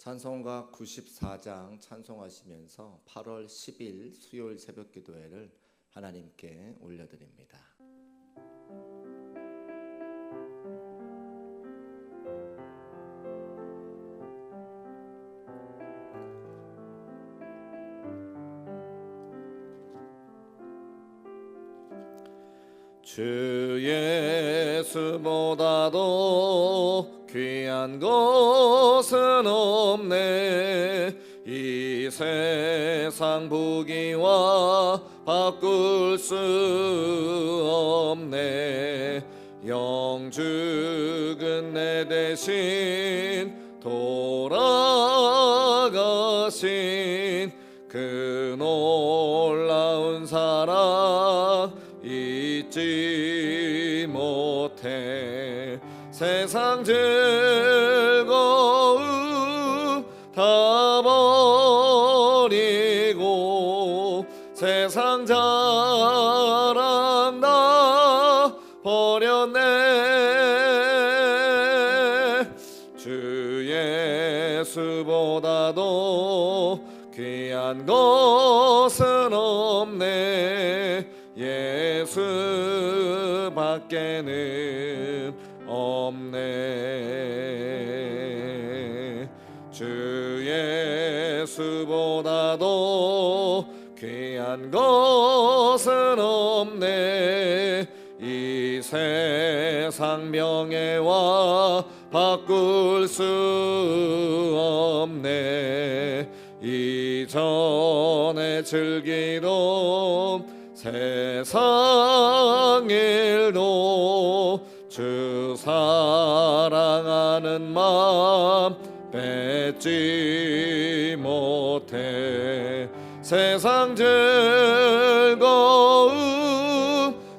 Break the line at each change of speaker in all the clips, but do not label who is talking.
찬송가 94장 찬송하시면서 8월 10일 수요일 새벽 기도회를 하나님께 올려드립니다. 주 예수보다도 귀한 것은 없네. 이 세상 부귀와 바꿀 수 없네. 영죽은 내 대신 돌아가신 그 놀라운 사랑 잊지 못해. 세상 즐거움 다 버리고 세상 자랑 다 버렸네. 주 예수보다도 귀한 것은 없네. 예수밖에는 없네. 주 예수보다도 귀한 것은 없네. 이 세상 명예와 바꿀 수 없네. 이전에 즐기던 세상 일도 주 사랑하는 마음 뺏지 못해. 세상 즐거움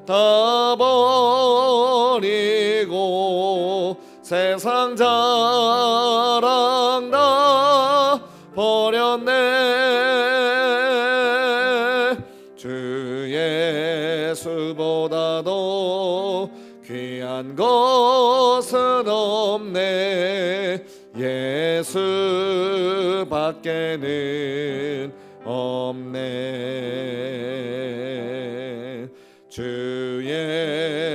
다 버리고 세상 자랑 다 버렸네. 주 예수보다도 귀한 것은 없네. 예수밖에는 없네. 주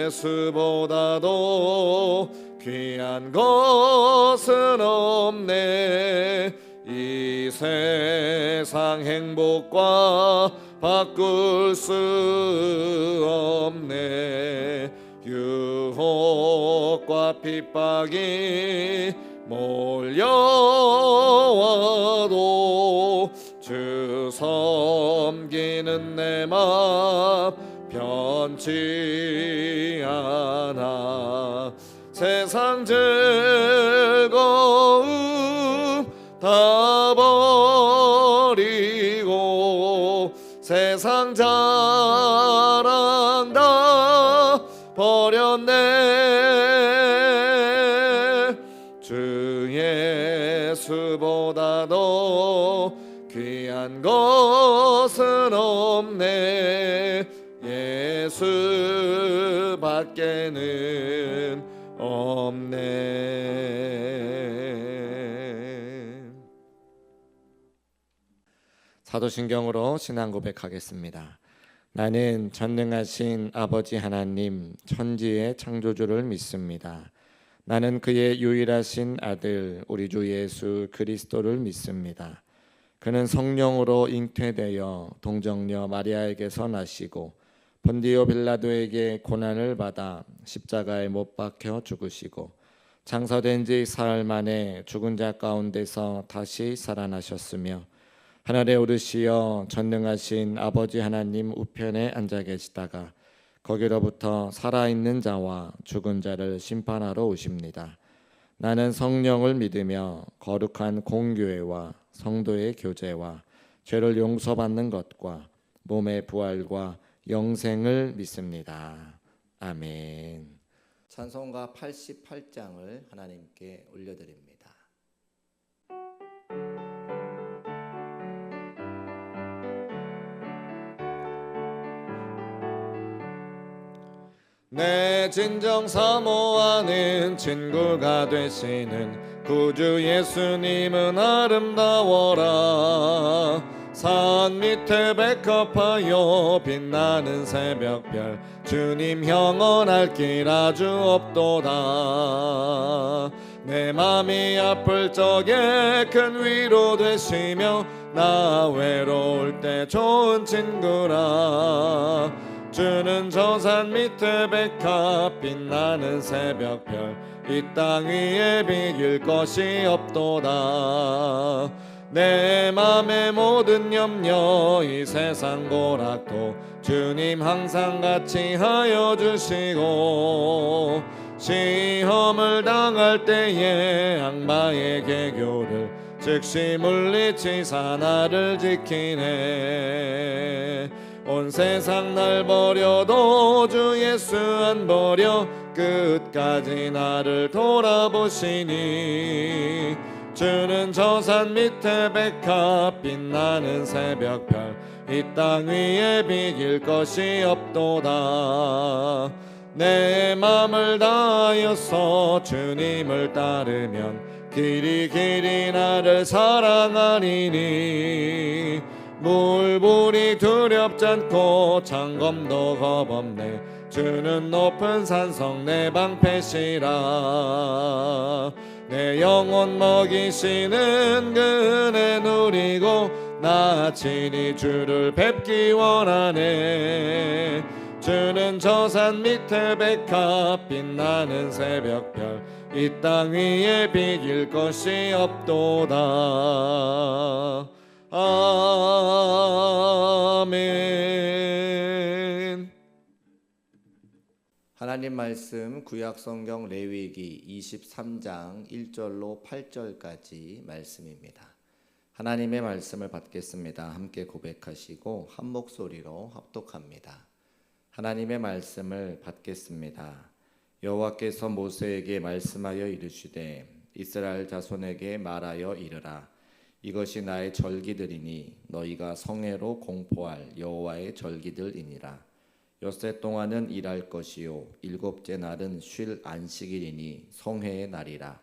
예수보다도 귀한 것은 없네. 이 세상 행복과 바꿀 수 없네. 유혹과 핍박이 몰려와도 주 섬기는 내 맘 변치 않아. 세상 즐거움 다 버리고 세상 자랑 다 버렸네. 주 예수보다도 귀한 것은 없네. 예수밖에는 없네. 사도신경으로 신앙 고백하겠습니다. 나는 전능하신 아버지 하나님 천지의 창조주를 믿습니다. 나는 그의 유일하신 아들 우리 주 예수 그리스도를 믿습니다. 그는 성령으로 잉태되어 동정녀 마리아에게서 나시고 본디오 빌라도에게 고난을 받아 십자가에 못 박혀 죽으시고 장사된 지 사흘 만에 죽은 자 가운데서 다시 살아나셨으며 하늘에 오르시어 전능하신 아버지 하나님 우편에 앉아 계시다가 거기로부터 살아있는 자와 죽은 자를 심판하러 오십니다. 나는 성령을 믿으며 거룩한 공교회와 성도의 교제와 죄를 용서받는 것과 몸의 부활과 영생을 믿습니다. 아멘. 찬송가 88장을 하나님께 올려드립니다. 내 진정 사모하는 친구가 되시는 구주 예수님은 아름다워라. 산 밑에 백합하여 빛나는 새벽별, 주님 영원할 길 아주 없도다. 내 맘이 아플 적에 큰 위로 되시며 나 외로울 때 좋은 친구라. 주는 저 산 밑에 백합 빛나는 새벽별, 이 땅 위에 비길 것이 없도다. 내 맘의 모든 염려 이 세상 고락도 주님 항상 같이 하여 주시고, 시험을 당할 때에 악마의 계교를 즉시 물리치사 나를 지키네. 온 세상 날 버려도 주 예수 안 버려 끝까지 나를 돌아보시니. 주는 저 산 밑에 백합 빛나는 새벽별, 이 땅 위에 비길 것이 없도다. 내 맘을 다하여서 주님을 따르면 길이 길이 나를 사랑하리니. 물불이 두렵지 않고 창검도 겁없네. 주는 높은 산성 내 방패시라. 내 영혼 먹이시는 그 은혜 누리고 나 친히 주를 뵙기 원하네. 주는 저 산 밑에 백합 빛나는 새벽별, 이 땅 위에 비길 것이 없도다. 아멘.
하나님 말씀 구약성경 레위기 23장 1절로 8절까지 말씀입니다. 하나님의 말씀을 받겠습니다. 함께 고백하시고 한 목소리로 합독합니다. 하나님의 말씀을 받겠습니다. 여호와께서 모세에게 말씀하여 이르시되 이스라엘 자손에게 말하여 이르라. 이것이 나의 절기들이니 너희가 성회로 공포할 여호와의 절기들이니라. 엿새 동안은 일할 것이요 일곱째 날은 쉴 안식일이니 성회의 날이라.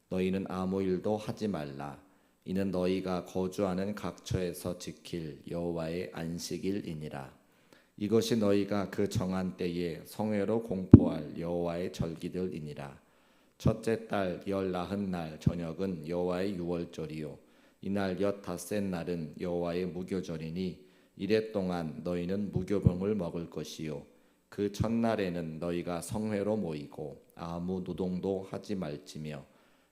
너희는 아무 일도 하지 말라. 이는 너희가 거주하는 각처에서 지킬 여호와의 안식일이니라. 이것이 너희가 그 정한 때에 성회로 공포할 여호와의 절기들이니라. 첫째 달 열 나흔 날 저녁은 여호와의 유월절이요 이날 엿닷새 날은 여호와의 무교절이니 이래 동안 너희는 무교병을 먹을 것이요 그 첫날에는 너희가 성회로 모이고 아무 노동도 하지 말지며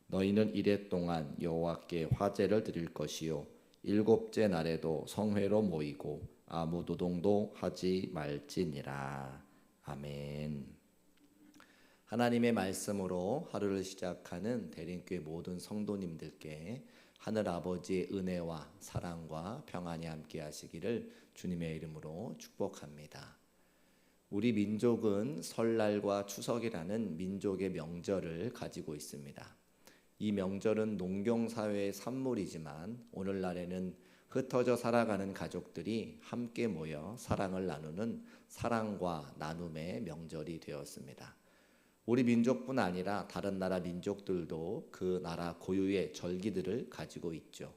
너희는 이래 동안 여호와께 화제를 드릴 것이요 일곱째 날에도 성회로 모이고 아무 노동도 하지 말지니라. 아멘. 하나님의 말씀으로 하루를 시작하는 대림교회 모든 성도님들께 하늘 아버지의 은혜와 사랑과 평안이 함께 하시기를 주님의 이름으로 축복합니다. 우리 민족은 설날과 추석이라는 민족의 명절을 가지고 있습니다. 이 명절은 농경사회의 산물이지만 오늘날에는 흩어져 살아가는 가족들이 함께 모여 사랑을 나누는 사랑과 나눔의 명절이 되었습니다. 우리 민족뿐 아니라 다른 나라 민족들도 그 나라 고유의 절기들을 가지고 있죠.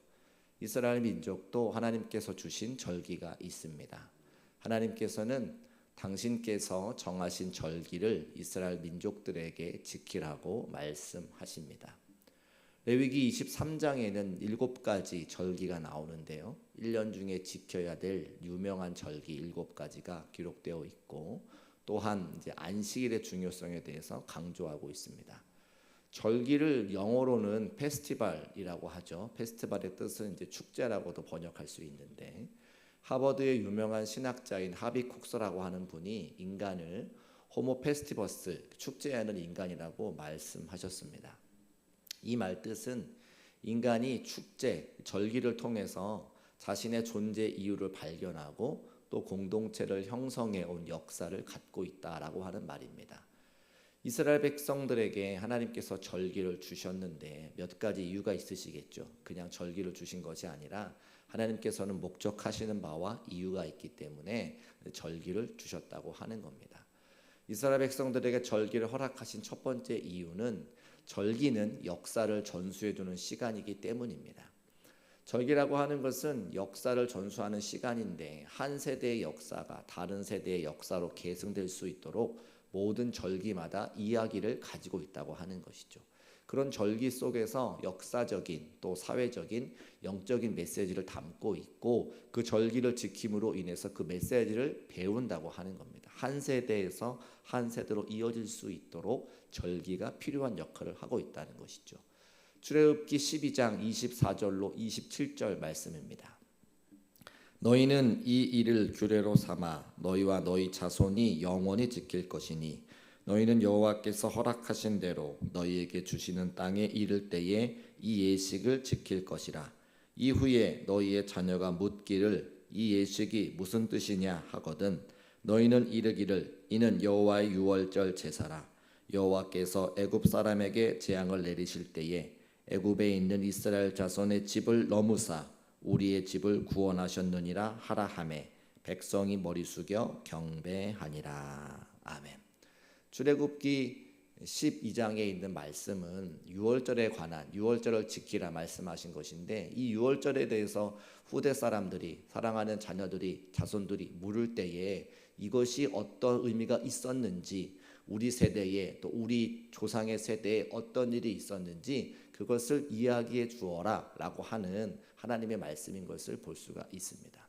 이스라엘 민족도 하나님께서 주신 절기가 있습니다. 하나님께서는 당신께서 정하신 절기를 이스라엘 민족들에게 지키라고 말씀하십니다. 레위기 23장에는 7가지 절기가 나오는데요. 1년 중에 지켜야 될 유명한 절기 7가지가 기록되어 있고 또한 이제 안식일의 중요성에 대해서 강조하고 있습니다. 절기를 영어로는 페스티벌이라고 하죠. 페스티벌의 뜻은 이제 축제라고도 번역할 수 있는데 하버드의 유명한 신학자인 하비쿡스라고 하는 분이 인간을 호모 페스티버스, 축제하는 인간이라고 말씀하셨습니다. 이 말 뜻은 인간이 축제, 절기를 통해서 자신의 존재 이유를 발견하고 또 공동체를 형성해 온 역사를 갖고 있다라고 하는 말입니다. 이스라엘 백성들에게 하나님께서 절기를 주셨는데 몇 가지 이유가 있으시겠죠. 그냥 절기를 주신 것이 아니라 하나님께서는 목적하시는 바와 이유가 있기 때문에 절기를 주셨다고 하는 겁니다. 이스라엘 백성들에게 절기를 허락하신 첫 번째 이유는 절기는 역사를 전수해주는 시간이기 때문입니다. 절기라고 하는 것은 역사를 전수하는 시간인데 한 세대의 역사가 다른 세대의 역사로 계승될 수 있도록 모든 절기마다 이야기를 가지고 있다고 하는 것이죠. 그런 절기 속에서 역사적인 또 사회적인 영적인 메시지를 담고 있고 그 절기를 지킴으로 인해서 그 메시지를 배운다고 하는 겁니다. 한 세대에서 한 세대로 이어질 수 있도록 절기가 필요한 역할을 하고 있다는 것이죠. 출애굽기 12장 24절로 27절 말씀입니다. 너희는 이 일을 규례로 삼아 너희와 너희 자손이 영원히 지킬 것이니 너희는 여호와께서 허락하신 대로 너희에게 주시는 땅에 이를 때에 이 예식을 지킬 것이라. 이후에 너희의 자녀가 묻기를 이 예식이 무슨 뜻이냐 하거든 너희는 이르기를 이는 여호와의 유월절 제사라. 여호와께서 애굽 사람에게 재앙을 내리실 때에 애굽에 있는 이스라엘 자손의 집을 넘으사 우리의 집을 구원하셨느니라 하라 하매 백성이 머리 숙여 경배하니라. 아멘. 출애굽기 12장에 있는 말씀은 유월절에 관한 유월절을 지키라 말씀하신 것인데 이 유월절에 대해서 후대 사람들이 사랑하는 자녀들이 자손들이 물을 때에 이것이 어떤 의미가 있었는지 우리 세대에 또 우리 조상의 세대에 어떤 일이 있었는지 그것을 이야기해 주어라 라고 하는 하나님의 말씀인 것을 볼 수가 있습니다.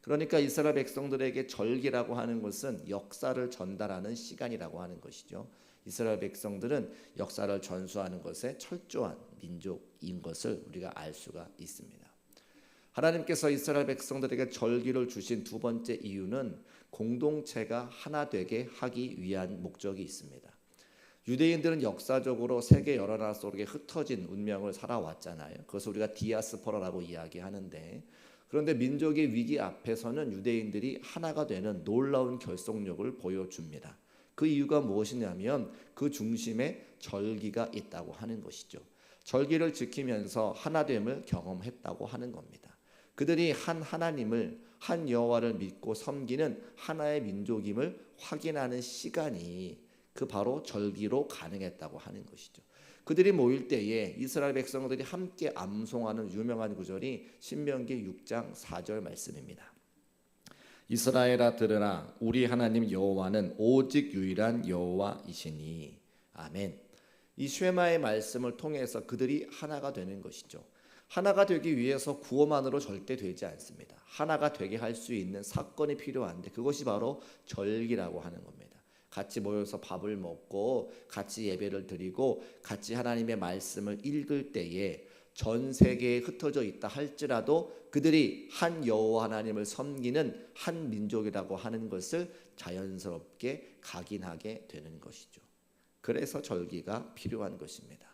그러니까 이스라엘 백성들에게 절기라고 하는 것은 역사를 전달하는 시간이라고 하는 것이죠. 이스라엘 백성들은 역사를 전수하는 것에 철저한 민족인 것을 우리가 알 수가 있습니다. 하나님께서 이스라엘 백성들에게 절기를 주신 두 번째 이유는 공동체가 하나 되게 하기 위한 목적이 있습니다. 유대인들은 역사적으로 세계 여러 나라 속에 흩어진 운명을 살아왔잖아요. 그것을 우리가 디아스포라라고 이야기하는데 그런데 민족의 위기 앞에서는 유대인들이 하나가 되는 놀라운 결속력을 보여줍니다. 그 이유가 무엇이냐면 그 중심에 절기가 있다고 하는 것이죠. 절기를 지키면서 하나됨을 경험했다고 하는 겁니다. 그들이 한 하나님을 한 여호와를 믿고 섬기는 하나의 민족임을 확인하는 시간이 그 바로 절기로 가능했다고 하는 것이죠. 그들이 모일 때에 이스라엘 백성들이 함께 암송하는 유명한 구절이 신명기 6장 4절 말씀입니다. 이스라엘아 들으라 우리 하나님 여호와는 오직 유일한 여호와이시니. 아멘. 이 쉐마의 말씀을 통해서 그들이 하나가 되는 것이죠. 하나가 되기 위해서 구호만으로 절대 되지 않습니다. 하나가 되게 할 수 있는 사건이 필요한데 그것이 바로 절기라고 하는 겁니다. 같이 모여서 밥을 먹고 같이 예배를 드리고 같이 하나님의 말씀을 읽을 때에 전 세계에 흩어져 있다 할지라도 그들이 한 여호와 하나님을 섬기는 한 민족이라고 하는 것을 자연스럽게 각인하게 되는 것이죠. 그래서 절기가 필요한 것입니다.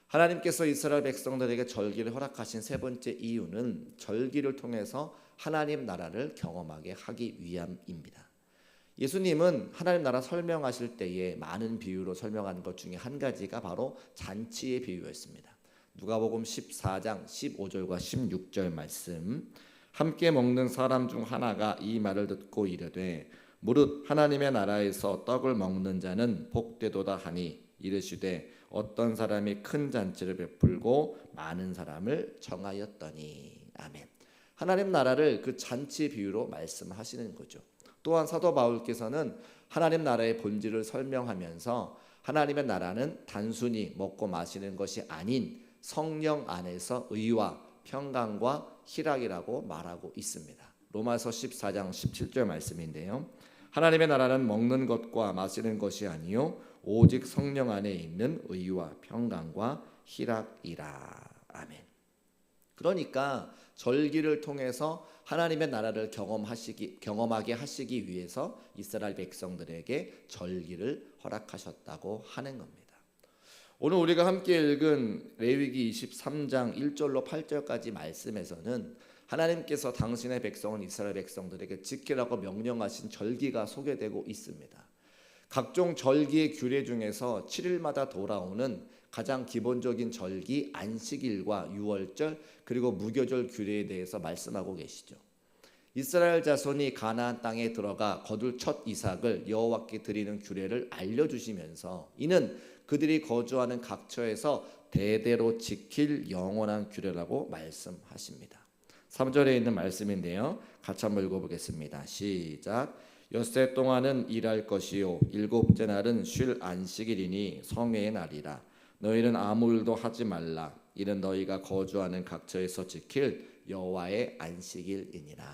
하나님께서 이스라엘 백성들에게 절기를 허락하신 세 번째 이유는 절기를 통해서 하나님 나라를 경험하게 하기 위함입니다. 예수님은 하나님 나라 설명하실 때에 많은 비유로 설명한 것 중에 한 가지가 바로 잔치의 비유였습니다. 누가복음 14장 15절과 16절 말씀. 함께 먹는 사람 중 하나가 이 말을 듣고 이르되 무릇 하나님의 나라에서 떡을 먹는 자는 복되도다 하니 이르시되 어떤 사람이 큰 잔치를 베풀고 많은 사람을 청하였더니. 아멘. 하나님 나라를 그 잔치 비유로 말씀하시는 거죠. 또한 사도 바울께서는 하나님 나라의 본질을 설명하면서 하나님의 나라는 단순히 먹고 마시는 것이 아닌 성령 안에서 의와 평강과 희락이라고 말하고 있습니다. 로마서 14장 17절 말씀인데요. 하나님의 나라는 먹는 것과 마시는 것이 아니요 오직 성령 안에 있는 의와 평강과 희락이라. 아멘. 그러니까 절기를 통해서 하나님의 나라를 경험하게 하시기 위해서 이스라엘 백성들에게 절기를 허락하셨다고 하는 겁니다. 오늘 우리가 함께 읽은 레위기 23장 1절로 8절까지 말씀에서는 하나님께서 당신의 백성은 이스라엘 백성들에게 지키라고 명령하신 절기가 소개되고 있습니다. 각종 절기의 규례 중에서 7일마다 돌아오는 가장 기본적인 절기 안식일과 유월절 그리고 무교절 규례에 대해서 말씀하고 계시죠. 이스라엘 자손이 가나안 땅에 들어가 거둘 첫 이삭을 여호와께 드리는 규례를 알려주시면서 이는 그들이 거주하는 각처에서 대대로 지킬 영원한 규례라고 말씀하십니다. 3절에 있는 말씀인데요. 같이 한번 읽어보겠습니다. 시작. 엿새 동안은 일할 것이요 일곱째 날은 쉴 안식일이니 성회의 날이라. 너희는 아무 일도 하지 말라. 이는 너희가 거주하는 각처에서 지킬 여호와의 안식일이니라.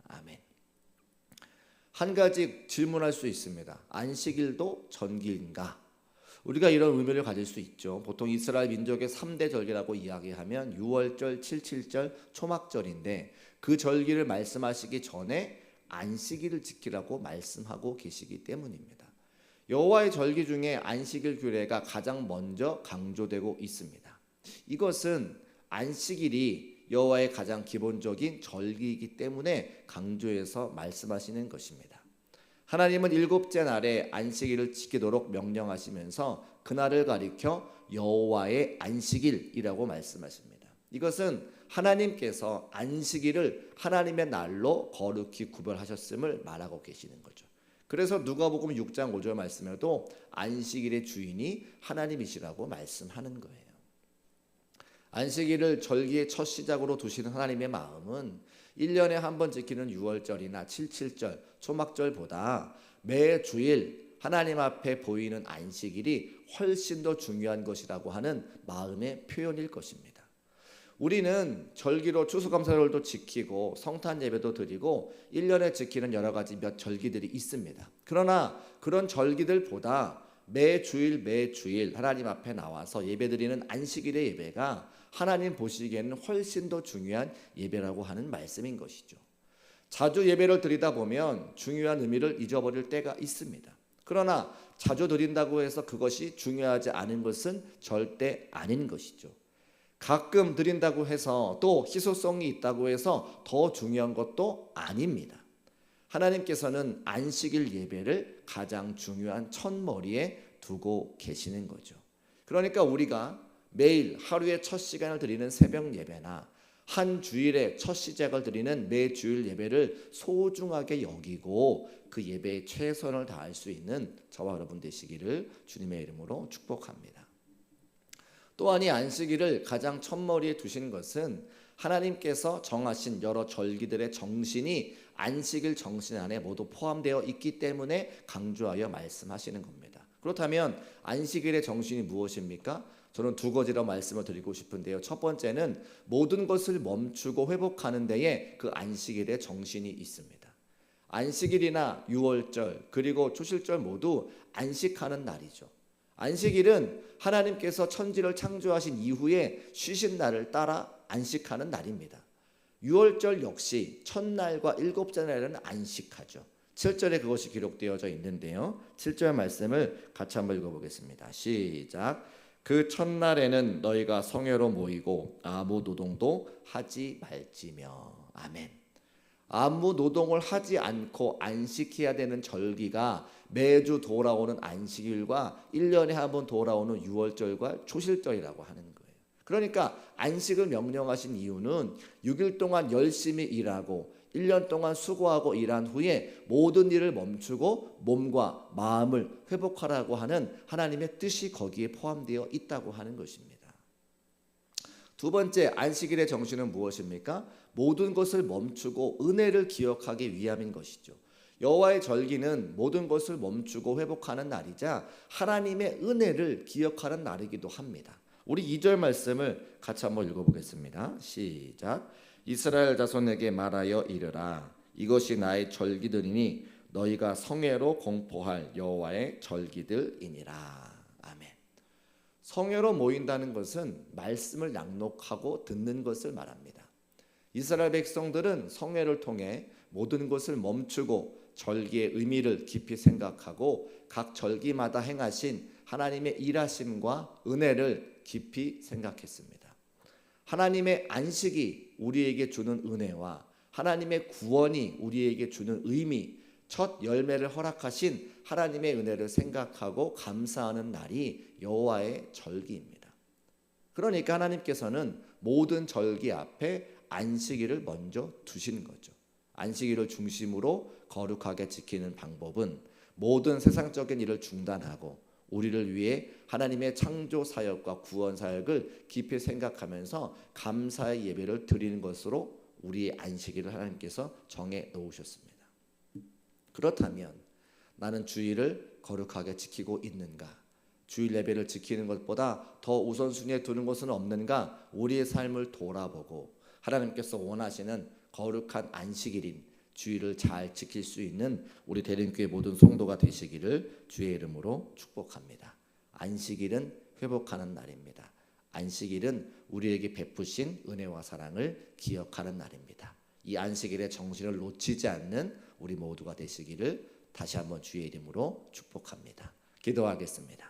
아멘. 한 가지 질문할 수 있습니다. 안식일도 전기인가? 우리가 이런 의미를 가질 수 있죠. 보통 이스라엘 민족의 3대 절기라고 이야기하면 유월절, 칠칠절, 초막절인데 그 절기를 말씀하시기 전에 안식일을 지키라고 말씀하고 계시기 때문입니다. 여호와의 절기 중에 안식일 규례가 가장 먼저 강조되고 있습니다. 이것은 안식일이 여호와의 가장 기본적인 절기이기 때문에 강조해서 말씀하시는 것입니다. 하나님은 일곱째 날에 안식일을 지키도록 명령하시면서 그날을 가리켜 여호와의 안식일이라고 말씀하십니다. 이것은 하나님께서 안식일을 하나님의 날로 거룩히 구별하셨음을 말하고 계시는 거죠. 그래서 누가복음 6장 5절 말씀에도 안식일의 주인이 하나님이시라고 말씀하는 거예요. 안식일을 절기의 첫 시작으로 두시는 하나님의 마음은 1년에 한 번 지키는 유월절이나 칠칠절, 초막절보다 매 주일 하나님 앞에 보이는 안식일이 훨씬 더 중요한 것이라고 하는 마음의 표현일 것입니다. 우리는 절기로 추수감사절도 지키고 성탄 예배도 드리고 1년에 지키는 여러 가지 몇 절기들이 있습니다. 그러나 그런 절기들보다 매 주일 하나님 앞에 나와서 예배드리는 안식일의 예배가 하나님 보시기에는 훨씬 더 중요한 예배라고 하는 말씀인 것이죠. 자주 예배를 드리다 보면 중요한 의미를 잊어버릴 때가 있습니다. 그러나 자주 드린다고 해서 그것이 중요하지 않은 것은 절대 아닌 것이죠. 가끔 드린다고 해서 또 희소성이 있다고 해서 더 중요한 것도 아닙니다. 하나님께서는 안식일 예배를 가장 중요한 첫머리에 두고 계시는 거죠. 그러니까 우리가 매일 하루의 첫 시간을 드리는 새벽 예배나 한 주일의 첫 시작을 드리는 매 주일 예배를 소중하게 여기고 그 예배에 최선을 다할 수 있는 저와 여러분 되시기를 주님의 이름으로 축복합니다. 또한 이 안식일을 가장 첫머리에 두신 것은 하나님께서 정하신 여러 절기들의 정신이 안식일 정신 안에 모두 포함되어 있기 때문에 강조하여 말씀하시는 겁니다. 그렇다면 안식일의 정신이 무엇입니까? 저는 두 가지로 말씀을 드리고 싶은데요. 첫 번째는 모든 것을 멈추고 회복하는 데에 그 안식일의 정신이 있습니다. 안식일이나 유월절 그리고 초실절 모두 안식하는 날이죠. 안식일은 하나님께서 천지를 창조하신 이후에 쉬신 날을 따라 안식하는 날입니다. 유월절 역시 첫날과 일곱째 날에는 안식하죠. 7절에 그것이 기록되어져 있는데요. 7절 말씀을 같이 한번 읽어보겠습니다. 시작. 그 첫날에는 너희가 성회로 모이고 아무 노동도 하지 말지며. 아멘. 아무 노동을 하지 않고 안식해야 되는 절기가 매주 돌아오는 안식일과 1년에 한 번 돌아오는 유월절과 초실절이라고 하는 거예요. 그러니까 안식을 명령하신 이유는 6일 동안 열심히 일하고 1년 동안 수고하고 일한 후에 모든 일을 멈추고 몸과 마음을 회복하라고 하는 하나님의 뜻이 거기에 포함되어 있다고 하는 것입니다. 두 번째, 안식일의 정신은 무엇입니까? 모든 것을 멈추고 은혜를 기억하기 위함인 것이죠. 여호와의 절기는 모든 것을 멈추고 회복하는 날이자 하나님의 은혜를 기억하는 날이기도 합니다. 우리 2절 말씀을 같이 한번 읽어보겠습니다. 시작. 이스라엘 자손에게 말하여 이르라. 이것이 나의 절기들이니 너희가 성회로 공포할 여호와의 절기들이니라. 아멘. 성회로 모인다는 것은 말씀을 낭독하고 듣는 것을 말합니다. 이스라엘 백성들은 성회를 통해 모든 것을 멈추고 절기의 의미를 깊이 생각하고 각 절기마다 행하신 하나님의 일하심과 은혜를 깊이 생각했습니다. 하나님의 안식이 우리에게 주는 은혜와 하나님의 구원이 우리에게 주는 의미, 첫 열매를 허락하신 하나님의 은혜를 생각하고 감사하는 날이 여호와의 절기입니다. 그러니까 하나님께서는 모든 절기 앞에 안식일을 먼저 두신 거죠. 안식일을 중심으로 거룩하게 지키는 방법은 모든 세상적인 일을 중단하고 우리를 위해 하나님의 창조 사역과 구원 사역을 깊이 생각하면서 감사의 예배를 드리는 것으로 우리의 안식일을 하나님께서 정해 놓으셨습니다. 그렇다면 나는 주일을 거룩하게 지키고 있는가? 주일 예배를 지키는 것보다 더 우선순위에 두는 것은 없는가? 우리의 삶을 돌아보고 하나님께서 원하시는 거룩한 안식일인 주일을 잘 지킬 수 있는 우리 대림교회 모든 성도가 되시기를 주의 이름으로 축복합니다. 안식일은 회복하는 날입니다. 안식일은 우리에게 베푸신 은혜와 사랑을 기억하는 날입니다. 이 안식일의 정신을 놓치지 않는 우리 모두가 되시기를 다시 한번 주의 이름으로 축복합니다. 기도하겠습니다.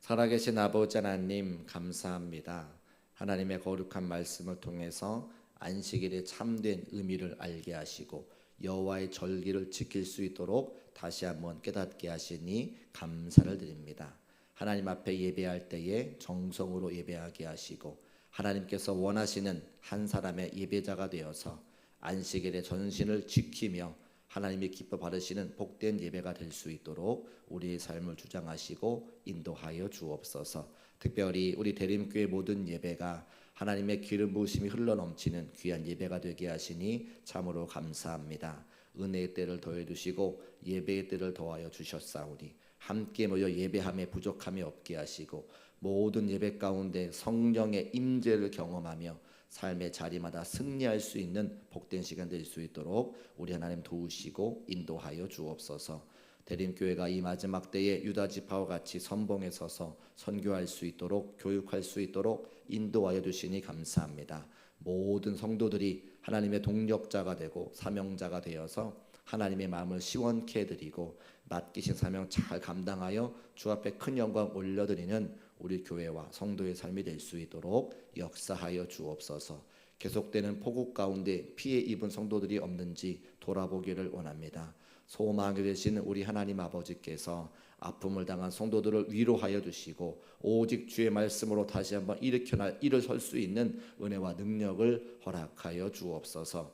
살아계신 아버지 하나님 감사합니다. 하나님의 거룩한 말씀을 통해서 안식일의 참된 의미를 알게 하시고 여호와의 절기를 지킬 수 있도록 다시 한번 깨닫게 하시니 감사를 드립니다. 하나님 앞에 예배할 때에 정성으로 예배하게 하시고 하나님께서 원하시는 한 사람의 예배자가 되어서 안식일의 전신을 지키며 하나님이 기뻐 받으시는 복된 예배가 될 수 있도록 우리의 삶을 주장하시고 인도하여 주옵소서. 특별히 우리 대림교회 모든 예배가 하나님의 기름 부으심이 흘러넘치는 귀한 예배가 되게 하시니 참으로 감사합니다. 은혜의 때를 더해 주시고 예배의 때를 더하여 주셨사오니 함께 모여 예배함에 부족함이 없게 하시고 모든 예배 가운데 성령의 임재를 경험하며 삶의 자리마다 승리할 수 있는 복된 시간 될 수 있도록 우리 하나님 도우시고 인도하여 주옵소서. 대림교회가 이 마지막 때에 유다 지파와 같이 선봉에 서서 선교할 수 있도록 교육할 수 있도록 인도하여 주시니 감사합니다. 모든 성도들이 하나님의 동력자가 되고 사명자가 되어서 하나님의 마음을 시원케 해드리고 맡기신 사명 잘 감당하여 주 앞에 큰 영광 올려드리는 우리 교회와 성도의 삶이 될 수 있도록 역사하여 주옵소서. 계속되는 폭우 가운데 피해 입은 성도들이 없는지 돌아보기를 원합니다. 소망이 되신 우리 하나님 아버지께서 아픔을 당한 성도들을 위로하여 주시고 오직 주의 말씀으로 다시 한번 일어설 수 있는 은혜와 능력을 허락하여 주옵소서.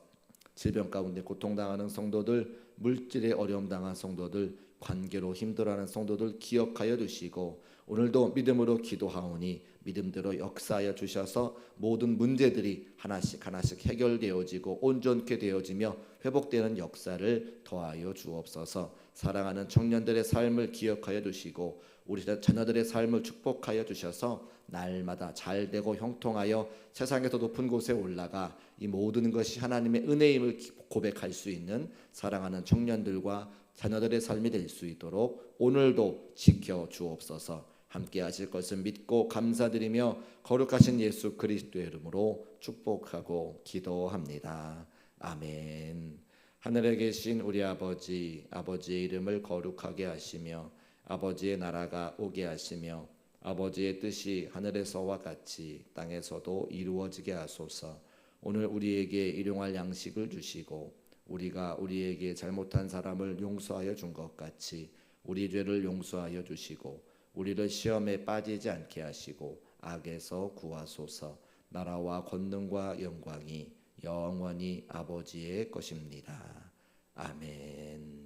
질병 가운데 고통당하는 성도들, 물질의 어려움 당한 성도들, 관계로 힘들어하는 성도들 기억하여 주시고 오늘도 믿음으로 기도하오니 믿음대로 역사하여 주셔서 모든 문제들이 하나씩 해결되어지고 온전케 되어지며 회복되는 역사를 더하여 주옵소서. 사랑하는 청년들의 삶을 기억하여 주시고 우리 자녀들의 삶을 축복하여 주셔서 날마다 잘되고 형통하여 세상에서 높은 곳에 올라가 이 모든 것이 하나님의 은혜임을 고백할 수 있는 사랑하는 청년들과 자녀들의 삶이 될 수 있도록 오늘도 지켜 주옵소서. 함께 하실 것을 믿고 감사드리며 거룩하신 예수 그리스도의 이름으로 축복하고 기도합니다. 아멘. 하늘에 계신 우리 아버지, 아버지의 이름을 거룩하게 하시며 아버지의 나라가 오게 하시며 아버지의 뜻이 하늘에서와 같이 땅에서도 이루어지게 하소서. 오늘 우리에게 일용할 양식을 주시고 우리가 우리에게 잘못한 사람을 용서하여 준 것 같이 우리 죄를 용서하여 주시고 우리를 시험에 빠지지 않게 하시고 악에서 구하소서. 나라와 권능과 영광이 영원히 아버지의 것입니다. 아멘.